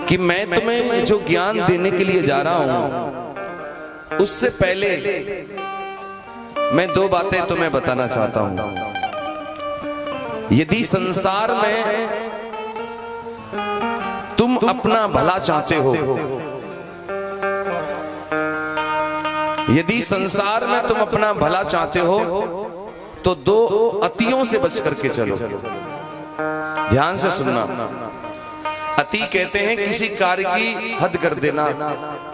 कि मैं तुम्हें जो ज्ञान देने के लिए जा रहा हूं उससे पहले मैं दो बातें तुम्हें बताना चाहता हूं। यदि संसार में तुम अपना भला चाहते हो, यदि संसार में तुम अपना भला चाहते हो तो दो अतियों से बच करके चलो। ध्यान से सुनना। अति कहते हैं किसी कार्य की हद कर देना,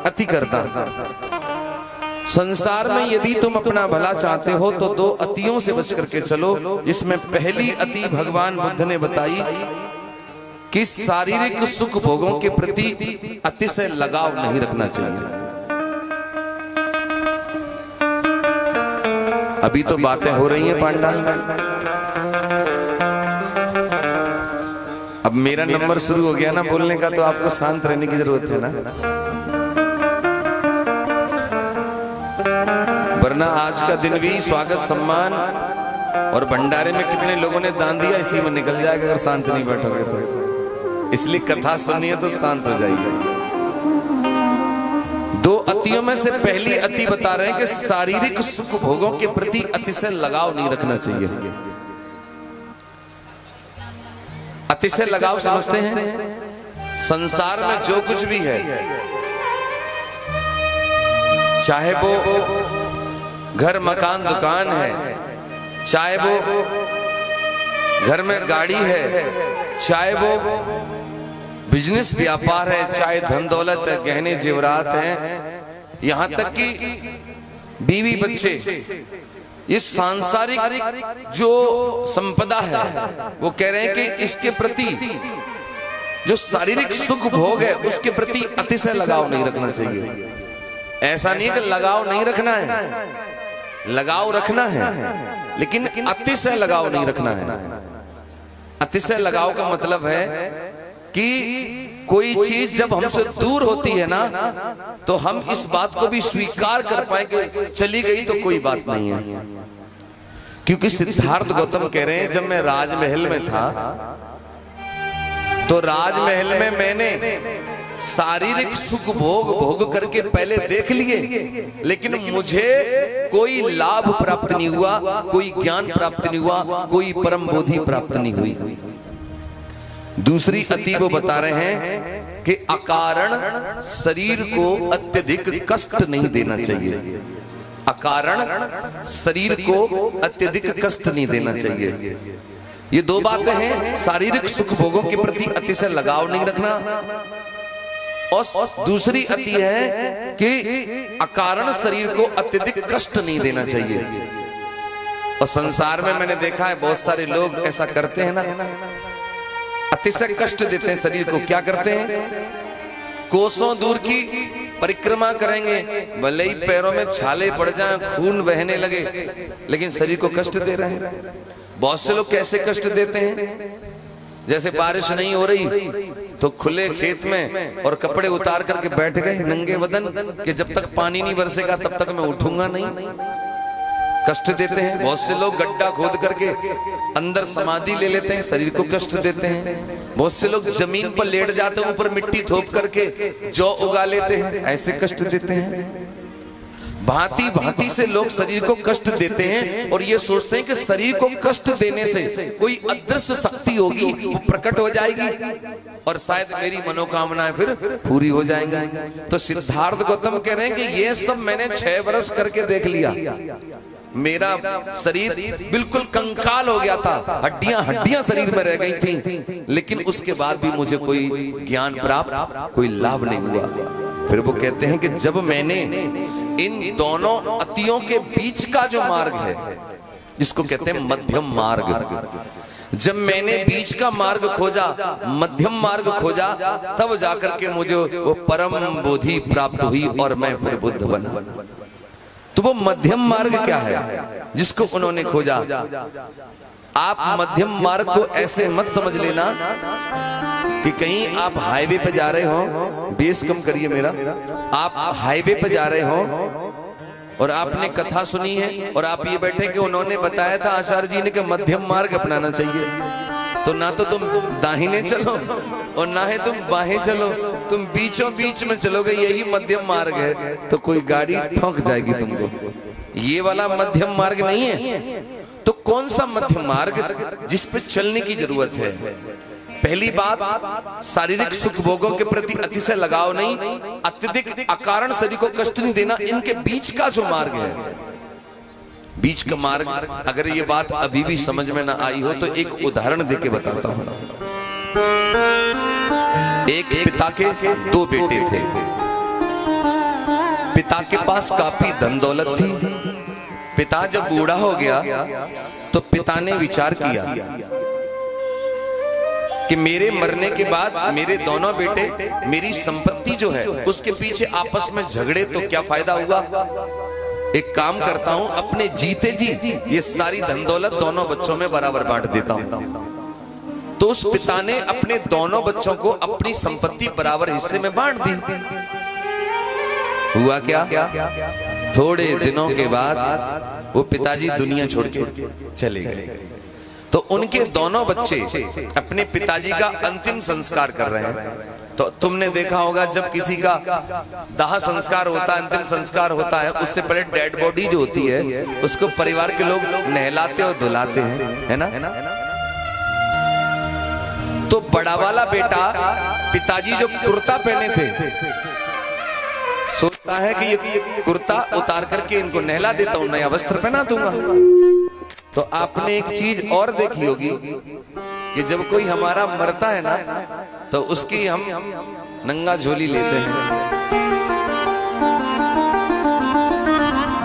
अति करना। संसार में यदि तुम अपना भला चाहते हो तो दो अतियों से बच करके चलो। इसमें पहली अति भगवान बुद्ध ने बताई कि शारीरिक सुख भोगों के प्रति अतिशय लगाव नहीं रखना चाहिए। अभी तो बातें हो रही हैं पांडाल में, अब मेरा नंबर शुरू हो गया ना बोलने का, तो आपको शांत रहने की जरूरत है ना, वरना आज का दिन भी स्वागत सम्मान और भंडारे में कितने लोगों ने दान दिया इसी में निकल जाएगा अगर शांत नहीं बैठोगे तो। इसलिए कथा सुनिए तो शांत हो जाइए। दो अतियों में से पहली अति बता रहे हैं कि शारीरिक सुख भोगों के प्रति अतिशय लगाव नहीं रखना चाहिए। अतिशय लगाव समझते हैं? संसार में जो कुछ भी है, चाहे वो घर मकान दुकान है, चाहे वो घर में गाड़ी है, चाहे वो बिजनेस व्यापार है, चाहे धन दौलत है, गहने जेवरात हैं, यहां तक कि बीवी बच्चे, इस सांसारिक जो संपदा है वो कह रहे हैं कि इसके प्रति जो शारीरिक सुख भोग है उसके प्रति अतिशय लगाव नहीं रखना चाहिए। ऐसा नहीं कि लगाव नहीं रखना है, लगाव रखना है, लेकिन अतिशय लगाव नहीं रखना है। अतिशय लगाव का मतलब है कि कोई चीज जब हमसे दूर होती है ना तो हम इस बात को भी स्वीकार कर पाए कि चली गई तो कोई बात नहीं है। क्योंकि सिद्धार्थ गौतम कह रहे हैं जब मैं राजमहल में था तो राजमहल में मैंने शारीरिक सुख भोग करके पहले देख लिए, लेकिन मुझे कोई लाभ प्राप्त नहीं हुआ, कोई ज्ञान प्राप्त नहीं हुआ, कोई परम बोधि प्राप्त नहीं हुई। दूसरी अति वो बता रहे हैं कि अकारण शरीर को अत्यधिक कष्ट नहीं देना चाहिए। अकारण शरीर को अत्यधिक कष्ट नहीं देना चाहिए। ये दो बातें हैं, शारीरिक सुख भोगों के प्रति अतिशय लगाव नहीं रखना, और दूसरी अति है कि अकारण शरीर को अत्यधिक कष्ट नहीं देना चाहिए। और संसार में मैंने देखा है बहुत सारे लोग ऐसा करते हैं ना, अतिशय कष्ट देते हैं शरीर को। क्या करते हैं? कोसों दूर की परिक्रमा करेंगे, भले ही पैरों में छाले पड़ जाएं, खून बहने लगे, लेकिन शरीर को कष्ट दे रहे हैं। बहुत से लोग कैसे कष्ट देते हैं? जैसे बारिश नहीं हो रही तो खुले खेत में और कपड़े उतार करके बैठ गए नंगे बदन कि जब तक पानी नहीं बरसेगा तब तक मैं उठूंगा नहीं। कष्ट देते हैं। बहुत से लोग गड्ढा खोद करके अंदर समाधि ले लेते हैं, शरीर को कष्ट देते हैं। बहुत से लोग जमीन पर लेट जाते हैं, ऊपर मिट्टी थोप करके जौ उगा लेते हैं, ऐसे कष्ट देते हैं। भांति भांति से लोग शरीर को कष्ट देते हैं और ये सोचते हैं कि शरीर को कष्ट देने से कोई अदृश्य शक्ति होगी, वो प्रकट हो जाएगी और शायद मेरी मनोकामनाएं फिर पूरी हो जाएंगी। तो सिद्धार्थ गौतम कह रहे हैं कि ये सब मैंने 6 वर्ष करके देख लिया। मेरा शरीर बिल्कुल कंकाल हो गया था, हड्डियां हड्डियां शरीर में रह गई थी, लेकिन उसके बाद भी मुझे कोई ज्ञान प्राप्त, कोई लाभ नहीं हुआ। फिर वो कहते हैं कि जब मैंने इन दोनों अतियों के बीच का जो मार्ग है, जिसको कहते हैं मध्यम मार्ग, जब मैंने बीच का मार्ग खोजा, मध्यम मार्ग खोजा, तब जाकर के मुझे वो परम बोधि प्राप्त हुई और मैं फिर बुद्ध बना। तो वो मध्यम मार्ग क्या है जिसको उन्होंने खोजा? आप मध्यम मार्ग को ऐसे मत समझ लेना कि कहीं आप हाईवे पे जा रहे हो, बेस कम करिए मेरा, आप हाईवे पे जा रहे हो और आपने कथा सुनी है और आप ये बैठे कि उन्होंने बताया था आचार्य जी ने कि मध्यम मार्ग अपनाना चाहिए, तो ना तो तुम दाहिने चलो और ना है तुम बाहें चलो, तुम बीचों बीच में चलोगे, यही मध्यम मार्ग है। तो कोई गाड़ी ठोक जाएगी तुमको, ये वाला मध्यम मार्ग नहीं है। तो कौन सा मध्यम मार्ग जिस पे चलने की जरूरत है? पहली बात, शारीरिक सुख भोगों के प्रति अतिशय लगाव नहीं, अत्यधिक अकारण शरीर को कष्ट नहीं देना, इनके बीच का जो मार्ग है, बीच का मार्ग। अगर ये बात अभी भी समझ में ना आई हो तो एक उदाहरण देके बताता हूं। एक पिता के दो बेटे थे। पिता के पास काफी धन दौलत थी। पिता जब बूढ़ा हो गया तो पिता ने विचार किया कि मेरे मरने के बाद मेरे दोनों बेटे मेरी संपत्ति जो है उसके पीछे आपस में झगड़े तो क्या फायदा हुआ। एक काम करता हूं, अपने जीते जी ये सारी धन दौलत दोनों बच्चों में बराबर बांट देता हूं। तो उस पिता ने अपने दोनों बच्चों को अपनी संपत्ति बराबर हिस्से में बांट दी। हुआ क्या, थोड़े दिनों के बाद वो पिताजी दुनिया छोड़ के चले गए। तो उनके दोनों बच्चे अपने पिताजी का अंतिम संस्कार कर रहे हैं। तो तुमने देखा होगा जब किसी का दाह संस्कार होता है, अंतिम संस्कार होता है, उससे पहले डेड बॉडी जो होती है उसको परिवार के लोग नहलाते और धुलाते हैं, है ना। तो बड़ा वाला बेटा पिताजी जो कुर्ता पहने थे सोचता है कि ये कुर्ता उतार करके इनको नहला देता हूं, नया वस्त्र पहना दूंगा। तो आपने एक चीज और देखी होगी कि जब कोई हमारा मरता है ना तो उसकी हम नंगा झोली लेते हैं।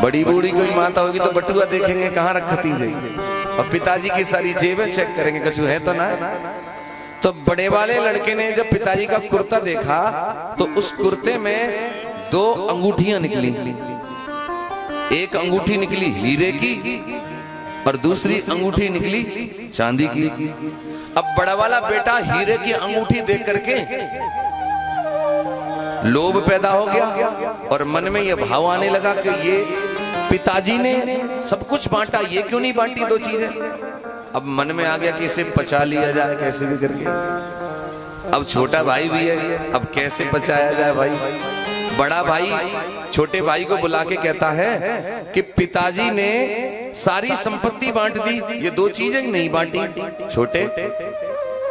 बड़ी बूढ़ी कोई माता होगी तो बटुआ देखेंगे कहाँ रखती जाएगी, और पिताजी की सारी जेबें चेक करेंगे कछु है तो ना। तो बड़े वाले लड़के ने जब पिताजी का कुर्ता देखा तो उस कुर्ते में दो अंगूठियां निकली। एक अंगूठी निकली हीरे की और दूसरी अंगूठी निकली चांदी की। अब बड़ा वाला बेटा हीरे की अंगूठी देख करके लोभ पैदा हो गया और मन में यह भाव आने लगा कि ये पिताजी ने सब कुछ बांटा, ये क्यों नहीं बांटी दो चीजें। अब मन में आ गया कि इसे पचा लिया जाए कैसे भी करके। अब छोटा भाई भी है, अब कैसे पचाया जाए भाई। बड़ा भाई छोटे भाई को बुला के कहता है कि पिताजी ने सारी संपत्ति बांट दी, ये दो चीजें नहीं बांटी। छोटे,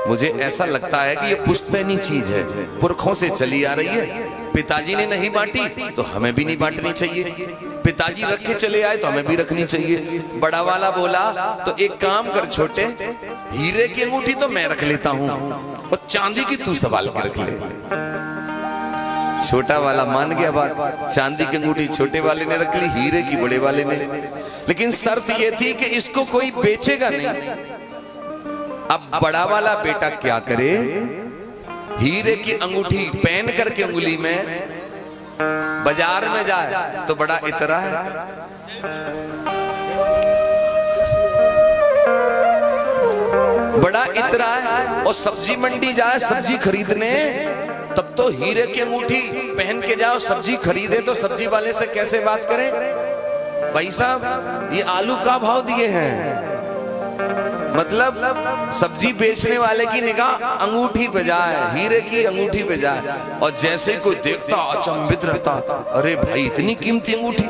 मुझे ऐसा लगता है कि ये पुश्तैनी चीज है, पुरखों से चली आ रही है। पिताजी ने नहीं बांटी तो हमें भी नहीं बांटनी चाहिए। पिताजी रखे चले आए तो हमें भी रखनी चाहिए। बड़ा वाला बोला तो एक काम कर छोटे, हीरे की अंगूठी तो मैं रख लेता हूं और चांदी की तू संभाल के रख ले। छोटा वाला मान गया बात, चांदी की अंगूठी छोटे वाले ने रख ली, हीरे की बड़े वाले ने। लेकिन शर्त यह थी कि इसको कोई बेचेगा नहीं। अब बड़ा वाला बेटा क्या करे, हीरे की अंगूठी पहन करके उंगली में बाजार में जाए तो बड़ा इतरा है। बड़ा इतरा है। और सब्जी मंडी जाए सब्जी खरीदने तब तो हीरे की अंगूठी पहन के जाओ सब्जी खरीदे तो सब्जी वाले से कैसे बात करें, भाई साहब ये आलू का भाव दिए हैं। मतलब सब्जी बेचने वाले की निगाह अंगूठी पे जाए, हीरे की अंगूठी पे जाए। और जैसे कोई देखता अचंभित रहता, अरे भाई इतनी कीमती अंगूठी,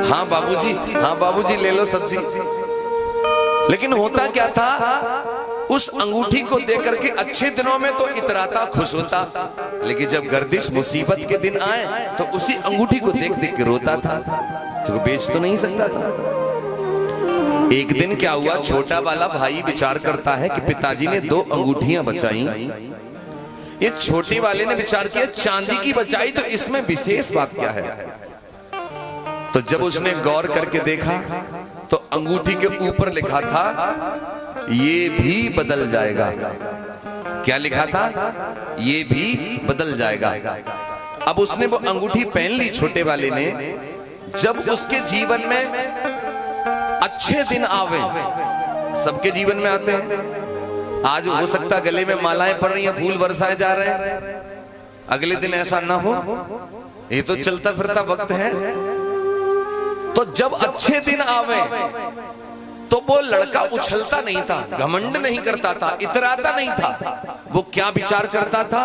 हाँ बाबूजी, हाँ बाबूजी ले लो सब्जी। लेकिन होता क्या था, उस अंगूठी को देख करके अच्छे दिनों में तो इतराता, खुश होता, लेकिन जब गर्दिश मुसीबत के दिन आए तो उसी अंगूठी को देख देख के रोता था, तो बेच तो नहीं सकता था। एक दिन क्या हुआ, छोटा वाला भाई विचार करता है कि पिताजी ने दो अंगूठियां बचाई, ये छोटे वाले ने विचार किया चांदी की बचाई तो इसमें विशेष बात क्या है। तो जब उसने गौर करके देखा तो अंगूठी के ऊपर लिखा था ये भी बदल जाएगा। क्या लिखा था, ये भी बदल जाएगा। अब उसने वो अंगूठी पहन ली छोटे वाले ने। जब उसके जीवन में अच्छे दिन आवे, सबके जीवन में आते हैं, आज हो सकता गले में मालाएं पड़ रही हैं, फूल बरसाए जा रहे हैं, अगले दिन ऐसा ना हो, ये तो चलता फिरता वक्त है। तो जब अच्छे दिन आवे तो तो वो लड़का उछलता नहीं था, घमंड नहीं करता था, इतराता नहीं था। वो क्या विचार करता था,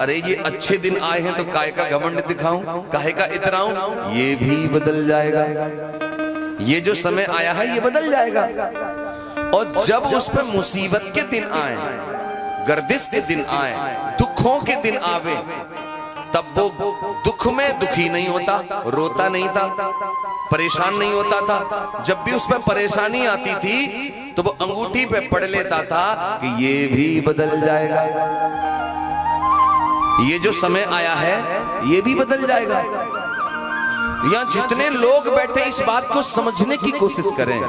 अरे ये अच्छे दिन आए हैं तो काहे का घमंड दिखाऊं, काहे का इतराऊं, ये भी बदल जाएगा, ये जो समय आया है ये बदल जाएगा। और जब उस पर मुसीबत के दिन आए, गर्दिश के दिन आए, दुखों के दिन आवे, तब वो दुख में दुखी नहीं होता, रोता नहीं था, परेशान नहीं होता था। जब भी उस पर परेशानी आती थी तो वो अंगूठी पे पढ़ लेता था कि ये भी बदल जाएगा, ये जो समय आया है ये भी बदल जाएगा। यहां जितने लोग बैठे इस बात को समझने की कोशिश करें